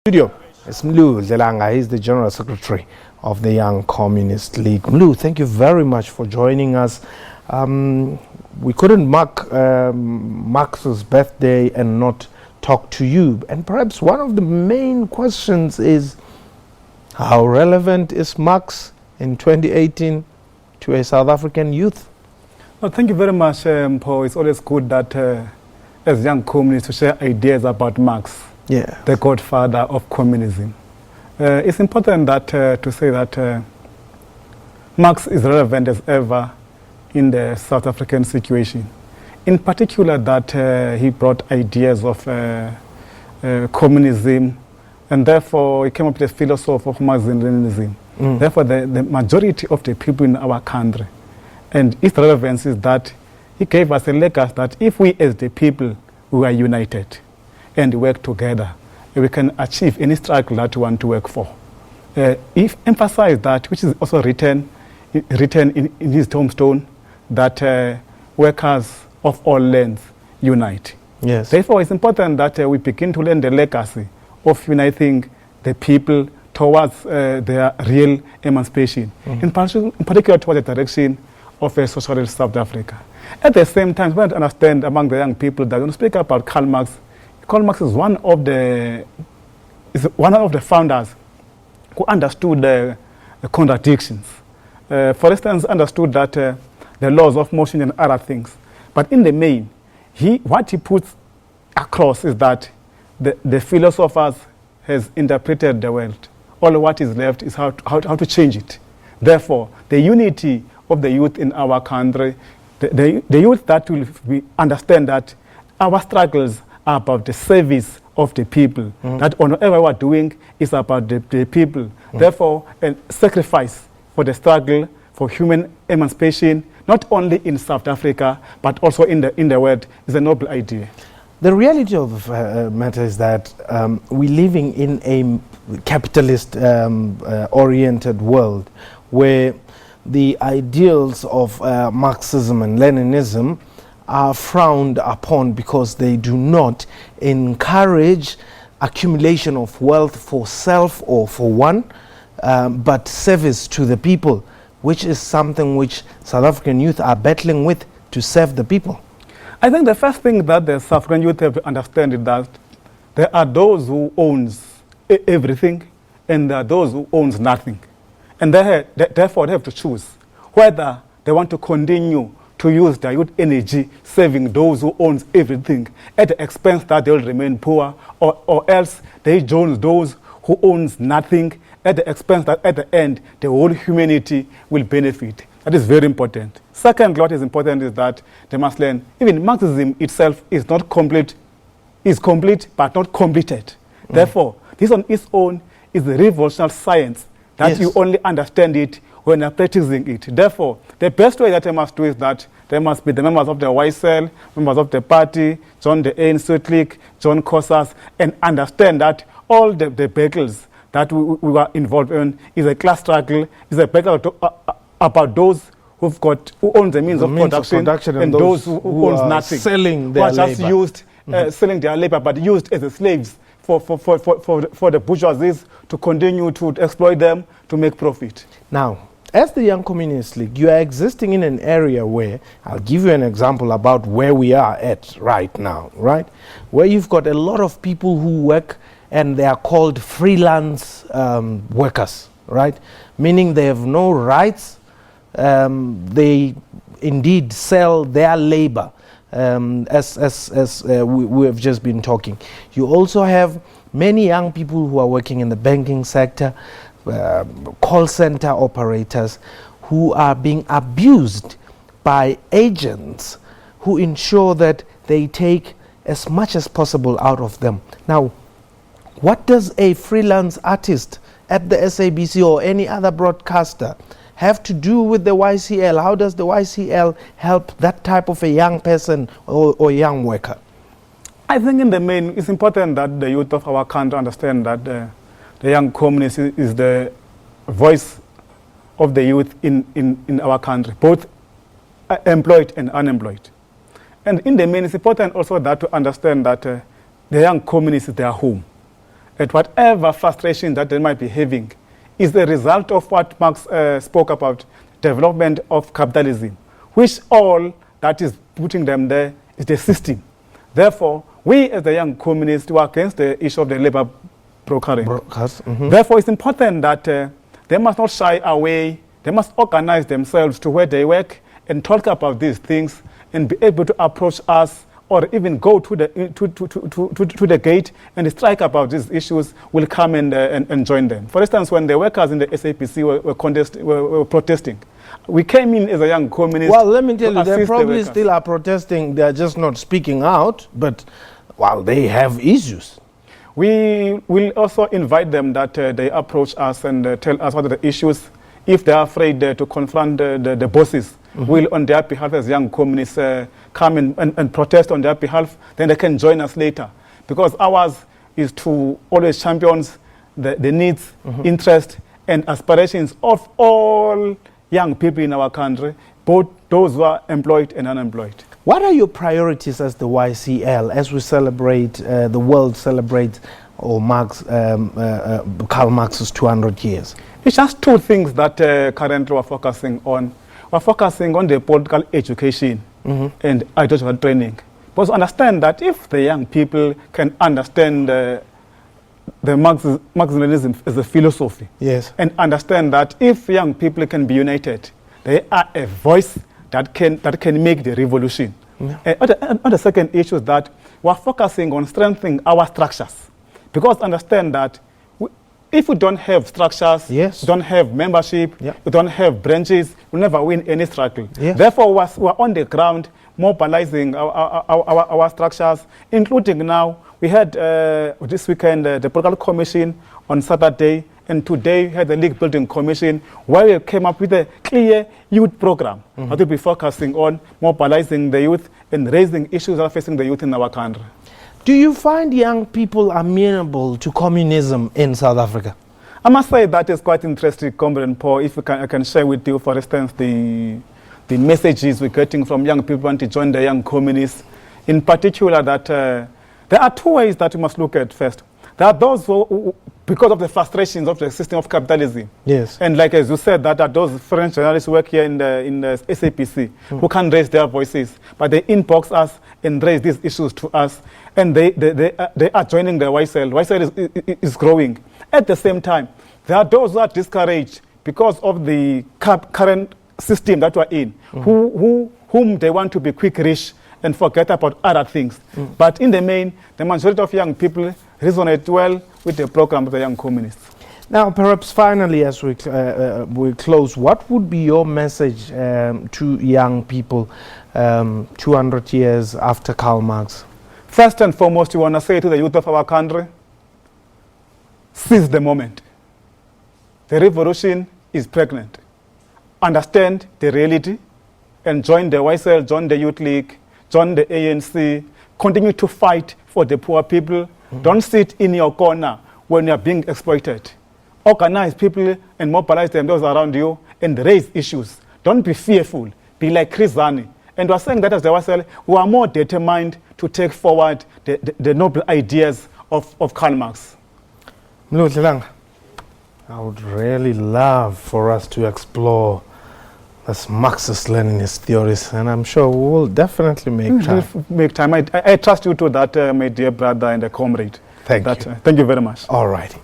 Studio. It's Mlu Dlelanga. He's the General Secretary of the Young Communist League. Mlu, thank you very much for joining us. We couldn't mark Marx's birthday and not talk to you. And perhaps one of the main questions is, how relevant is Marx in 2018 to a South African youth? Well, thank you very much, Paul. It's always good that as young communists to share ideas about Marx, the godfather of communism. It's important that to say that Marx is relevant as ever in the South African situation. In particular, that he brought ideas of communism, and therefore he came up with a philosophy of Marxism-Leninism. Therefore, the majority of the people in our country, and its relevance is that he gave us a legacy that if we as the people we are united and work together, we can achieve any struggle that we want to work for. He emphasized that, which is also written in his tombstone, that workers of all lands unite. Yes. Therefore, it's important that we begin to learn the legacy of uniting the people towards their real emancipation, in particular towards the direction of a socialist South Africa. At the same time, we want to understand among the young people that when we speak about Karl Marx is one of the founders who understood the contradictions. For instance, understood that the laws of motion and other things. But in the main, what he puts across is that the philosophers has interpreted the world. All what is left is how to change it. Therefore, the unity of the youth in our country, the youth that will understand that our struggles are about the service of the people, that whatever we are doing is about the people. Therefore, a sacrifice for the struggle for human emancipation, not only in South Africa, but also in the world, is a noble idea. The reality of the matter is that we're living in a capitalist oriented world where the ideals of Marxism and Leninism are frowned upon because they do not encourage accumulation of wealth for self or for one, but service to the people, which is something which South African youth are battling with to serve the people. I think the first thing that the South African youth have to understand is that there are those who owns everything and there are those who owns nothing. And therefore they have to choose whether they want to continue to use their youth energy serving those who owns everything at the expense that they will remain poor, or else they join those who owns nothing at the expense that at the end the whole humanity will benefit. That is very important. Second, what is important is that they must learn even Marxism itself is not complete, is complete but not completed. Therefore, this on its own is the revolutionary science that you only understand it when you're practicing it. Therefore, the best way that they must do is that they must be the members of the YCL, members of the party, join the ANC clique, join COSAS, and understand that all the battles that we were involved in is a class struggle, is a battle about those who own the means of production and those who own nothing, selling their who are just used, selling their labor, but used as slaves for the bourgeoisie to continue to exploit them to make profit. Now, as the Young Communist League, you are existing in an area where, I'll give you an example about where we are at right now, right? Where you've got a lot of people who work and they are called freelance workers, right? Meaning they have no rights. They indeed sell their labor, as we have just been talking. You also have many young people who are working in the banking sector, call center operators, who are being abused by agents who ensure that they take as much as possible out of them. Now, what does a freelance artist at the SABC or any other broadcaster have to do with the YCL? How does the YCL help that type of a young person or young worker? I think in the main, it's important that the youth of our country understand that the young communist is the voice of the youth in our country, both employed and unemployed. And in the main, it's important also that to understand that the young communists is their home. at whatever frustration that they might be having is the result of what Marx spoke about, development of capitalism, which all that is putting them there is the system. Therefore, we as the young communists were against the issue of the labor brokering. Therefore, it's important that they must not shy away. They must organize themselves to where they work and talk about these things and be able to approach us or even go to the gate and strike about these issues, will come and join them. For instance, when the workers in the SABC were protesting, we came in as a young communist. Well, let me tell you, they probably still are protesting. They're just not speaking out, but well, they have issues. We will also invite them that they approach us and tell us what are the issues. If they are afraid to confront the bosses, will on their behalf as young communists come and protest on their behalf, then they can join us later. Because ours is to always champion the needs, interests, and aspirations of all young people in our country, both those who are employed and unemployed. What are your priorities as the YCL as we celebrate, the world celebrates Karl Marx's 200 years? It's just two things that currently we're focusing on. We're focusing on the political education and ideological training. But understand that if the young people can understand the Marxism as a philosophy, yes, and understand that if young people can be united, they are a voice that can make the revolution. And the second issue is that we're focusing on strengthening our structures. Because understand that if we don't have structures, yes, we don't have membership, we don't have branches, we'll never win any struggle. Yes. Therefore, we're on the ground mobilizing our structures, including now, we had this weekend the Political Commission on Saturday, and today we had the League Building Commission, where we came up with a clear youth program that will be focusing on mobilizing the youth and raising issues that are facing the youth in our country. Do you find young people amenable to communism in South Africa? I must say that is quite interesting, Comrade Paul. If I can share with you, for instance, the messages we're getting from young people want to join the young communists. In particular, that there are two ways that we must look at first. There are those who, because of the frustrations of the system of capitalism, yes, and like as you said, that are those French journalists who work here in the SABC who can raise their voices, but they inbox us and raise these issues to us, and they are joining the YCL. YCL is growing. At the same time, there are those who are discouraged because of the current system that we're in, whom they want to be quick rich and forget about other things. But in the main, the majority of young people resonate well with the program of the young communists. Now, perhaps finally, as we close, what would be your message to young people 200 years after Karl Marx? First and foremost, we want to say to the youth of our country, seize the moment. The revolution is pregnant. Understand the reality and join the YCL, join the Youth League, join the ANC, continue to fight for the poor people. Don't sit in your corner when you're being exploited. Organize people and mobilize them, those around you, and raise issues. Don't be fearful. Be like Chris Zani. And we're saying that as the YCL, we are more determined to take forward the noble ideas of Karl Marx. Mlu Dlelanga, I would really love for us to explore this Marxist-Leninist theories, and I'm sure we will definitely make time. I trust you to that, my dear brother and a comrade. Thank you. Thank you very much. All righty.